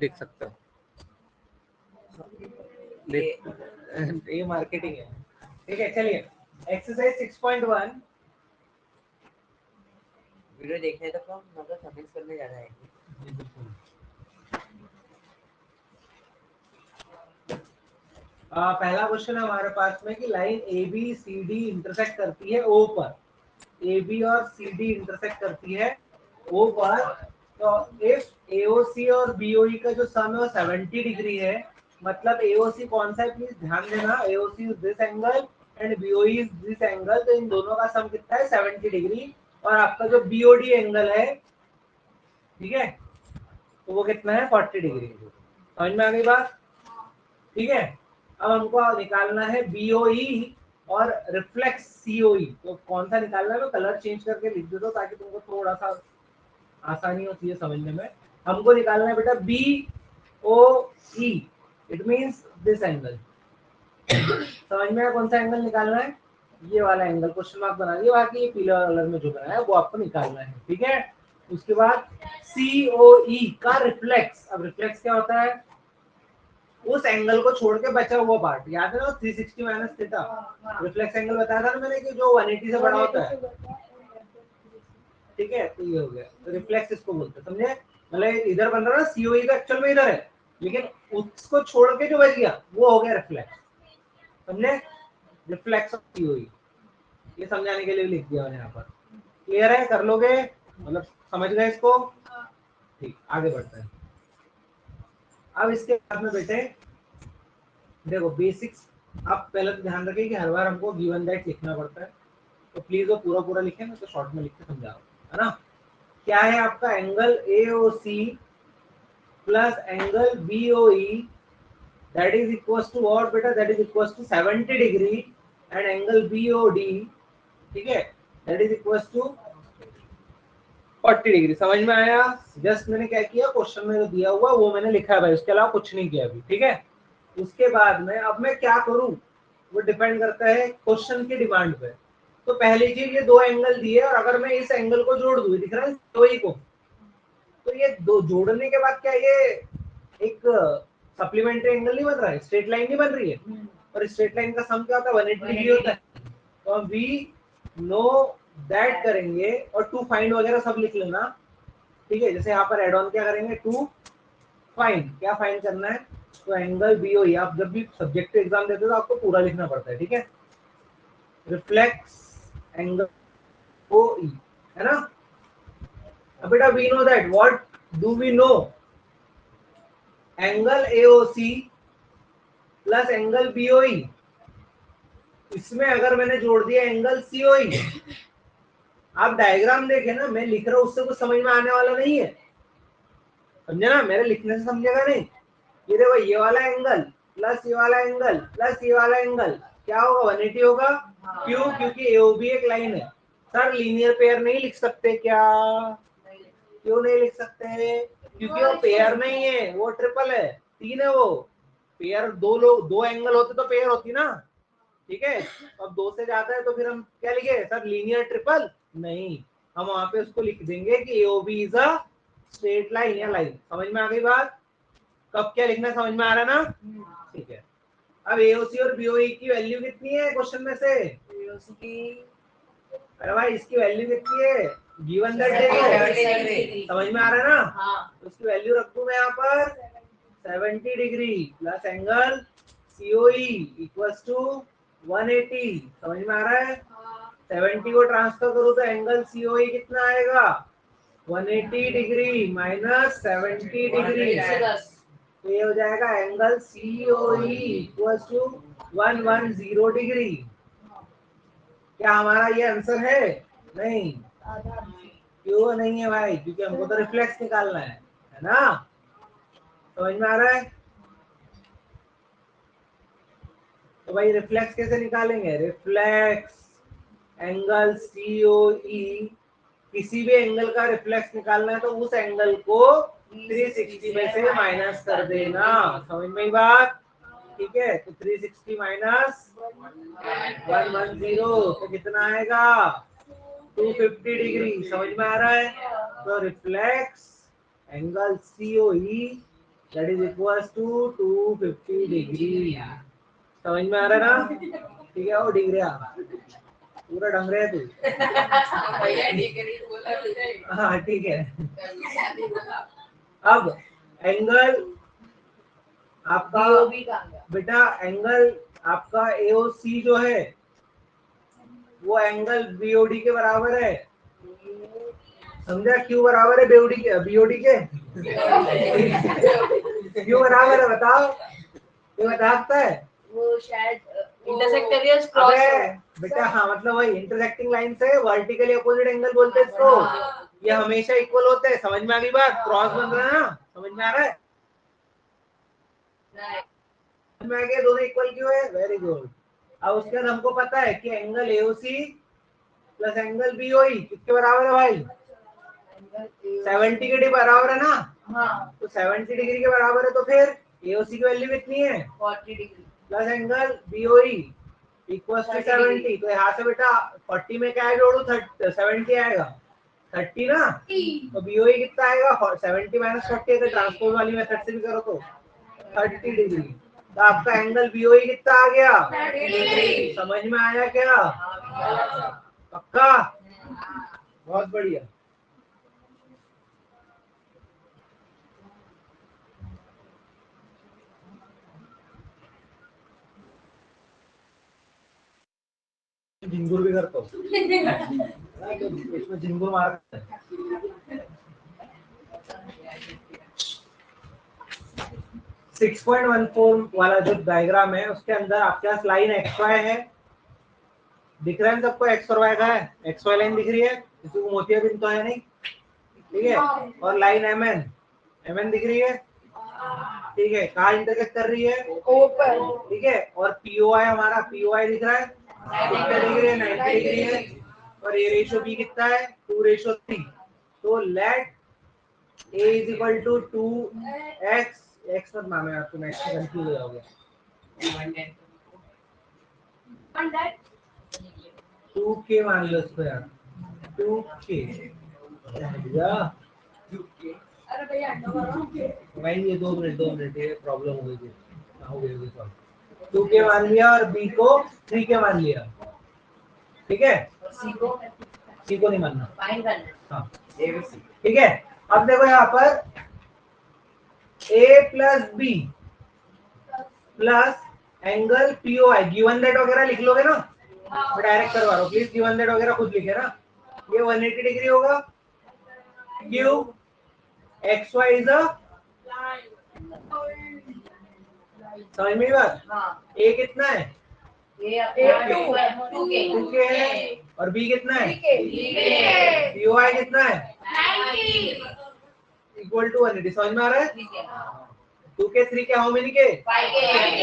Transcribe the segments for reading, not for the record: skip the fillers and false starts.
देख सकते हो। ये मार्केटिंग है, ठीक है। चलिए एक्सरसाइज 6.1 वीडियो देखने तक हम मतलब सबमिट करने जा रहे हैं। पहला क्वेश्चन है हमारे पास में कि line A B C D intersect करती है ओ पर। ए बी और सी डी इंटरसेक्ट करती है ओ पर। तो इफ एओसी और बीओई का जो सम है वो 70 डिग्री है, मतलब एओसी कौन सा है प्लीज ध्यान देना, AOC is this angle and BOE is this angle, तो इन दोनों का सम कितना है 70 डिग्री। और आपका जो बीओडी एंगल है, ठीक है, तो वो कितना है 40 डिग्री। समझ में आ गई बात, ठीक है। अब हमको निकालना है बीओई और रिफ्लेक्स सीओई, तो कौन सा निकालना है मैं कलर चेंज करके लिख देता हूँ ताकि तुमको थोड़ा सा आसानी होती है समझने में। हमको निकालना है बेटा B O E, it means this angle. समझ में आया कौन सा एंगल निकालना है, ये वाला एंगल क्वेश्चन मार्क बना दिया, बाकी ये पीला कलर में जो बनाया है वो आपको निकालना है, ठीक है। उसके बाद सीओई का रिफ्लेक्स, अब रिफ्लेक्स क्या होता है, उस एंगल को छोड़ के बचा हुआ पार्ट, याद है ना 360 माइनस थीटा, रिफ्लेक्स एंगल बताया था ना मैंने कि जो 180 से बड़ा होता है, ठीक है। तो ये हो गया, तो रिफ्लेक्स इसको बोलते हैं, समझे। मतलब इधर बन रहा है ना सीओई का, एक्चुअल में इधर है, लेकिन उसको छोड़ के जो बच गया वो हो गया रिफ्लेक्स, समझे। रिफ्लेक्स ऑफ सीओई, ये समझाने के लिए लिख दिया मैंने यहाँ पर। क्लियर है, कर लोगे, मतलब समझ गए इसको, ठीक। आगे बढ़ते हैं। अब इसके बाद में बेटे देखो बेसिक्स, आप पहले तो ध्यान रखिए कि हर बार हमको गिवन दैट लिखना पड़ता है, तो प्लीज वो पूरा पूरा लिखें, मैं तो शॉर्ट में लिख के समझा रहा हूँ, है ना। क्या है आपका angle AOC plus angle BOE, that is equal to what बेटा, that is equal to 70 degree, and angle BOD, ठीक है, that is equal to 40 degree. समझ में आया। जस्ट मैंने क्या किया, क्वेश्चन में जो दिया हुआ वो मैंने लिखा है भाई, उसके अलावा कुछ नहीं किया अभी, ठीक है। उसके बाद में अब मैं क्या करूं, वो डिपेंड करता है क्वेश्चन की डिमांड पे। तो पहली चीज, ये दो एंगल दिए और अगर मैं इस एंगल को जोड़ दूं, दिख रहा है वही को, तो ये दो जोड़ने के बाद क्या ये एक सप्लीमेंट्री एंगल नहीं बन रहा है, स्ट्रेट लाइन नहीं बन रही है, और स्ट्रेट लाइन का सम क्या होता है 180 डिग्री होता है। तो हम वी नो दैट करेंगे और टू फाइंड वगैरह सब लिख लेना, ठीक है। जैसे यहाँ पर एड ऑन क्या करेंगे, टू फाइंड, क्या फाइंड करना है, तो एंगल बीओई, आप जब भी सब्जेक्टिव एग्जाम देते हो तो आपको पूरा लिखना पड़ता है, ठीक है। रिफ्लेक्स एंगल ओई, है ना। अब बेटा we know that, what do we know, angle AOC plus angle BOE, इसमें अगर मैंने जोड़ दिया एंगल सीओई, आप डायग्राम देखें ना, मैं लिख रहा हूं उससे कुछ समझ में आने वाला नहीं है, समझे ना, मेरे लिखने से समझेगा नहीं। ये देखो ये वाला एंगल प्लस ये वाला एंगल प्लस ये वाला एंगल क्या होगा 180 होगा, क्यों, क्योंकि एओबी एक लाइन है। सर लीनियर पेयर नहीं लिख सकते क्या, क्यों नहीं लिख सकते, क्योंकि वो पेयर नहीं है, वो ट्रिपल है, तीन है वो पेयर, दो लोग दो एंगल होते तो पेयर होती ना, ठीक है। अब दो से ज्यादा है तो फिर हम क्या लिखे सर, लीनियर ट्रिपल नहीं, हम वहां पे उसको लिख देंगे कि AOB is a straight line या लाइन। समझ में आ गई बात, कब क्या लिखना समझ में आ रहा ना, ठीक है। अब एओसी और बीओई की वैल्यू कितनी है क्वेश्चन में से, एओसी की, अरे भाई इसकी वैल्यू कितनी है, गिवन दैट देखो, समझ में आ रहा है ना, हाँ। तो उसकी वैल्यू रख दूं मैं यहाँ पर 70 degree plus angle COE equals to 180, समझ में आ रहा है। 70 को ट्रांसफर करूँ तो एंगल सीओई कितना आएगा 180 डिग्री माइनस 70 डिग्री, तो ये हो जाएगा angle COE equals to 110 degree. क्या हमारा ये आंसर है, नहीं, क्यों नहीं है भाई, क्योंकि हमको तो रिफ्लेक्स निकालना है ना। समझ में आ रहा है, तो भाई रिफ्लेक्स कैसे निकालेंगे, रिफ्लेक्स एंगल सीओई, किसी भी एंगल का रिफ्लेक्स निकालना है तो उस एंगल को 360 में से माइनस कर देना, समझ में ही बात, ठीक है। तो 360 माइनस 110 तो कितना आएगा 250 डिग्री, समझ में आ रहा है। तो reflex angle COE that is equals to 250 degree. समझ में आ रहा है ना? ठीक है, वो डिग्री पूरा ढंग रहा है तू। हाँ ठीक है। अब एंगल आपका बेटा, एंगल आपका AOC जो है वो एंगल BOD के बराबर है। समझा? क्यों बराबर है BOD के? क्यों बराबर है बताओ? क्यों बता सकता है? वो शायद इंटरसेक्ट कर रही है क्रॉस बेटा हाँ, मतलब वही इंटरसेक्टिंग लाइन से वर्टिकली अपोजिट एंगल बोलते हैं इसको। ये हमेशा इक्वल होते हैं। समझ में आ गई बात? क्रॉस बन रहा है ना? समझ में आ रहा है? समझ में आ गया दोनों इक्वल क्यों है? Very good. अब उसके बाद हमको पता है कि angle AOC plus angle BOE किसके बराबर है भाई? 70 के बराबर है ना? हाँ। तो 70 डिग्री के बराबर है, तो फिर AOC की वैल्यू कितनी है? 40 degree plus angle BOE equal to 70। तो यहाँ से बेटा 40 में क्या जोड़ू? 70 आएगा। 30 ना? तो BOE कितना आएगा? 70 माइनस 40 अगर ट्रांसपोज वाली मेथड से भी करो तो 30 डिग्री। तो आपका एंगल BOE कितना आ गया? 30 डिग्री। समझ में आया क्या? पक्का? बहुत बढ़िया। झिंगुर भी करता हूँ इसमें, झिंगुर मारता है। 6.14 वाला जो डायग्राम है उसके अंदर आपके पास लाइन XY है। दिख रहा है सबको? X और Y का है। XY लाइन दिख रही है, किसी को मोतियाबिंद तो है नहीं, ठीक है। और लाइन MN दिख रही है, ठीक है। कहाँ इंटरसेक्ट कर रही है? ऊपर। ठीक है। और POI हमारा POI दिख रहा है, कितना डिग्री है? 90 डिग्री है। और ये रेशियो B कितना है? 2:3। तो let A is equal to 2x, x मत मानो यार, तुम x से कंफ्यूज हो जाओगे। 2k मान लो इसको यार, 2k। अरे भैया भाई ये 2 मिनट ये प्रॉब्लम हो गई थी, हो गई सॉल्व। 2k मान लिया और b को 3k मान लिया, ठीक है। सी को नहीं मानना, फाइन करना। हाँ ठीक है। अब देखो यहाँ पर a plus b plus angle POI, given that वगैरह लिख लोगे ना? मैं डायरेक्ट करवा रहा हूँ, प्लीज गिवन दैट वगैरह खुद लिखे ना। ये 180 डिग्री होगा। क्यों? XY इज अ, समझ में बात? A कितना है? 2k है। और B कितना है? POI कितना है? Equal to 180। समझ में आ रहा है? 2k 3k हाउ मेनी के? 5k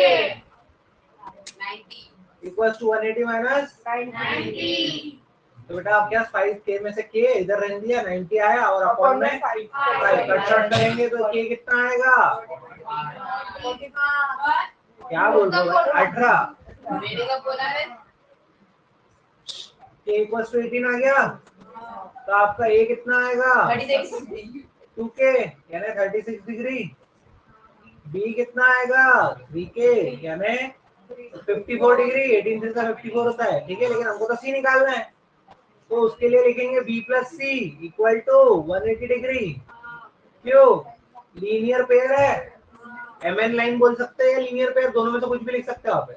equal to 180 minus 90। तो बेटा आप क्या 5k में से k इधर रहने दिया, 90 आया और अपॉन में 5 कट शॉर्ट करेंगे तो k कितना आएगा? क्या बोल रहे हो? 18। मेरे का बोला है k इक्वल टू 18 आ गया। तो आपका a कितना आएगा? 2k यानी 36 डिग्री। b कितना आएगा? 3k यानी 54 डिग्री। 18 से 54 होता है, ठीक है। लेकिन हमको तो c निकालना है, तो उसके लिए लिखेंगे b plus C equal to 180 degree. क्यों? लीनियर पेयर है, MN लाइन बोल सकते हैं या लीनियर पेयर, दोनों में से कुछ भी लिख सकते हो आप।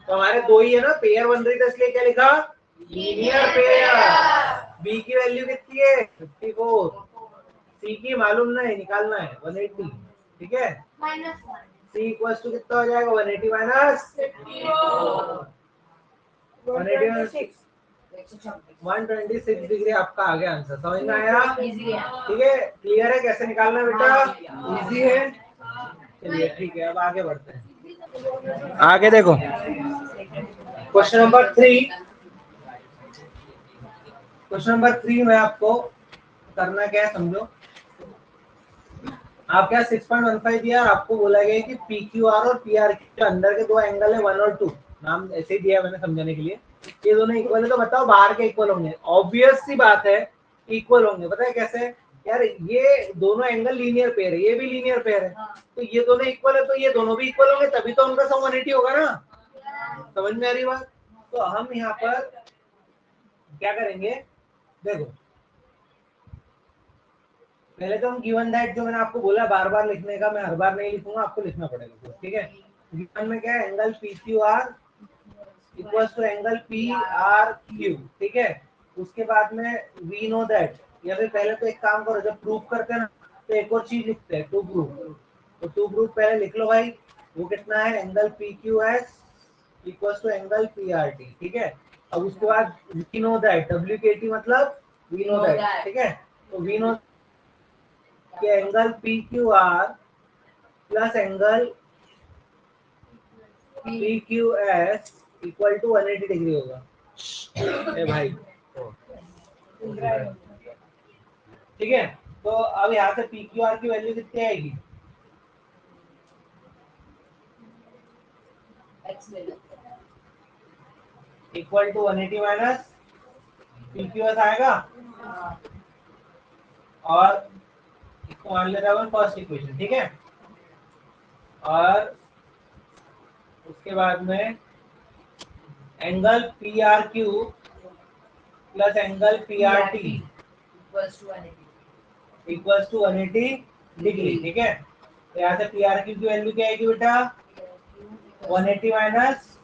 तो हमारे दो ही है ना, पेयर बन रही है, इसलिए क्या लिखा? Linear pair. b की वैल्यू कितनी है? 54। c की मालूम नहीं, निकालना है 180, ठीक है। c इक्वल टू कितना हो जाएगा? 180 माइनस 126 डिग्री आपका आ गया आंसर। समझ में आया? ठीक है, क्लियर है कैसे निकालना है बेटा? इजी है। चलिए ठीक है, अब आगे बढ़ते हैं। आगे देखो क्वेश्चन नंबर 3। क्वेश्चन नंबर 3 में आपको करना क्या है समझो। आप क्या 6.15 दिया, आपको बोला गया कि PQR और PR के अंदर के दो एंगल है 1 और 2, नाम ऐसे ही दिया मैंने समझाने के लिए। ये दोनों इक्वल है, तो बताओ बाहर के इक्वल होंगे? ऑब्वियस सी बात है इक्वल होंगे। पता है कैसे? यार ये दोनों एंगल लीनियर पेयर है, ये भी लीनियर पेयर है, हाँ। तो ये दोनों इक्वल है तो ये दोनों भी इक्वल होंगे, तभी तो उनका सम 180 होगा ना। समझ में आ रही बात? तो हम यहाँ पर क्या करेंगे, देखो पहले तो हम गिवन दैट जो मैंने आपको बोला बार बार लिखने का, मैं हर बार नहीं लिखूंगा, आपको लिखना पड़ेगा पूरा, ठीक है। गिवन में क्या है, angle P Q R equals to angle P R Q, ठीक है। उसके बाद में वी नो दैट, या फिर पहले तो एक काम करो, जब प्रूफ करते हैं ना तो एक और चीज लिखते हैं, टू प्रूफ। तो टू प्रूफ पहले लिख लो भाई, वो कितना है, angle P Q S equals to angle P R T, ठीक है। अब उसके बाद we know that, W K T मतलब वी नो दैट, ठीक है। तो वी नो कि angle P Q R plus angle P Q S equal to 180 degree होगा। ए भाई ठीक है। तो अब यहाँ से पी क्यू आर की वैल्यू कितनी आएगी, equal to 180 minus P Q S आएगा, और इसको मान लेते हैं फर्स्ट इक्वेशन, ठीक है। और उसके बाद में angle P R Q plus angle P R T equals to 180 degree, ठीक है। तो यहाँ से पी आर क्यू की वैल्यू क्या आएगी बेटा, 180 minus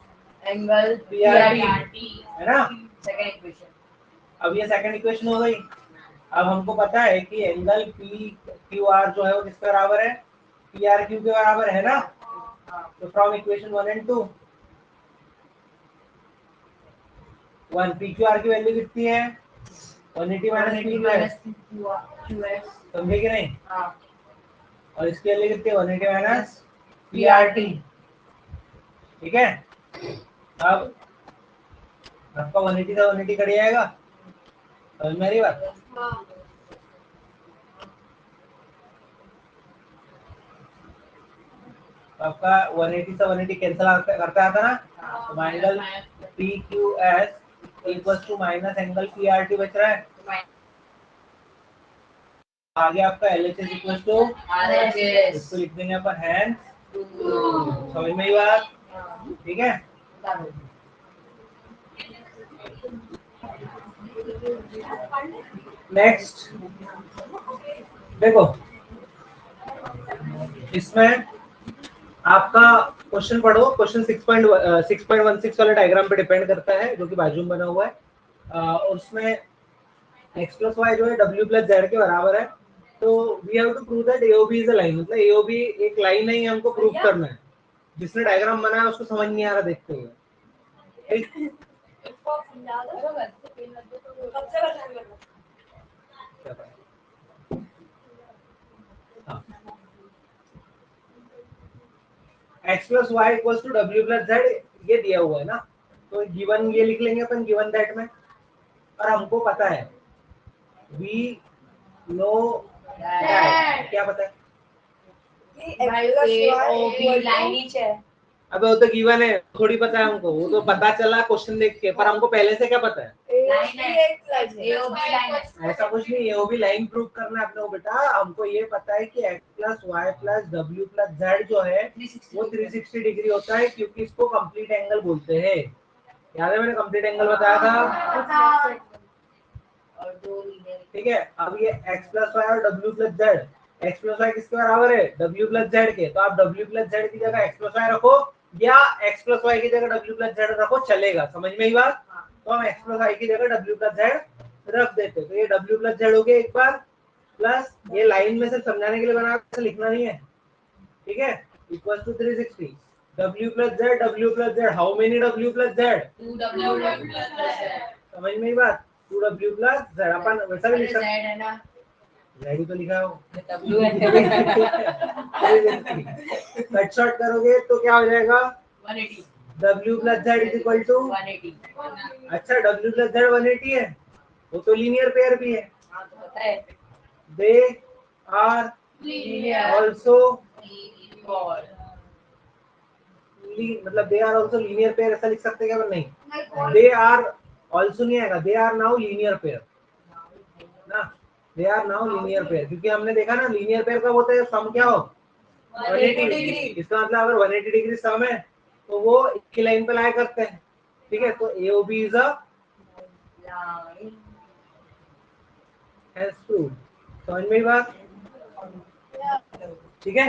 angle P R T, है ना। Second equation. अब ये सेकंड इक्वेशन हो गई। अब हमको पता है कि एंगल पी क्यू आर जो है वो किसके बराबर है, पी आर क्यू के बराबर है ना। तो from equation 1 and 2, 1 P Q R की वैल्यू कितनी है, 180 माइनस पी क्यू एस, समझे कि नहीं। और इसकी वैल्यू कितनी है, 180 माइनस पी आर टी, ठीक है। अब आपका 180 से 180 कट जाएगा, समझ में आ रही बात। आपका 180 से 180 कैंसिल करता आता ना, तो angle P Q S equals to minus angle P R T बच रहा है। आगे आपका L H S equals to इसको लिख देंगे अपन हैंड, समझ में ही बात, ठीक है। नेक्स्ट देखो, इसमें आपका क्वेश्चन पढ़ो, क्वेश्चन 6.16 वाले डायग्राम पे डिपेंड करता है जो कि बाजू में बना हुआ है। उसमें x प्लस वाई जो है w प्लस जेड के बराबर है। तो we have to prove that AOB is a line, मतलब AOB एक लाइन है, हमको प्रूव करना है। जिसने डायग्राम बनाया उसको समझ नहीं आ रहा देखते हुए, ठीक। x plus y equals to w plus z, ये दिया हुआ है ना। तो गिवन ये लिख लेंगे अपन गिवन दैट में, और हमको पता है वी नो दैट, क्या पता है, अबे वो तो गिवन है, थोड़ी पता है हमको, वो तो पता चला क्वेश्चन देख के, पर हमको पहले से क्या पता है, ऐसा कुछ नहीं है। वो भी लाइन प्रूव करना है अपने को बेटा। हमको ये पता है कि x प्लस वाई प्लस डब्ल्यू प्लस जेड जो है वो 360 डिग्री होता है, क्योंकि इसको कंप्लीट एंगल बोलते हैं। याद है मैंने कंप्लीट एंगल बताया था, ठीक है। अब ये x प्लस वाई और w plus z, x plus y किसके बराबर है, w प्लस जेड के। तो आप w प्लस जेड की जगह x प्लस वाई रखो, या x प्लस वाई की जगह w प्लस जेड रखो, चलेगा, समझ में ही बात। तो हम x प्लस वाई की जगह w प्लस जेड रख देते, तो ये w प्लस जेड हो गया एक बार, प्लस ये लाइन में सिर्फ समझाने के लिए बना, लिखना नहीं है, ठीक है। Equal to 360 w plus z, how many w plus z, समझ में ही बात, 2w प्लस जेड। अपन वैसा भी लिख सकते हैं, जेड तो लिखा हो, कट शॉर्ट करोगे तो क्या हो जाएगा, 180 w plus z is equal to, 180। अच्छा w प्लस जेड 180 है, वो तो लीनियर पेयर भी है। हाँ तो पता है, दे आर ऑल्सो, मतलब they are also linear pair, ऐसा लिख सकते हैं क्या, नहीं, दे आर ऑल्सो नहीं आएगा, they are now linear pair ना। They are now linear pair, क्योंकि हमने देखा ना लीनियर पेयर कब होता है, सम क्या हो 180 डिग्री। इसका मतलब अगर 180 डिग्री सम है तो वो एक ही लाइन पे लाई करते हैं, ठीक है। तो AOB is a Line. S2, समझ में बात, ठीक है।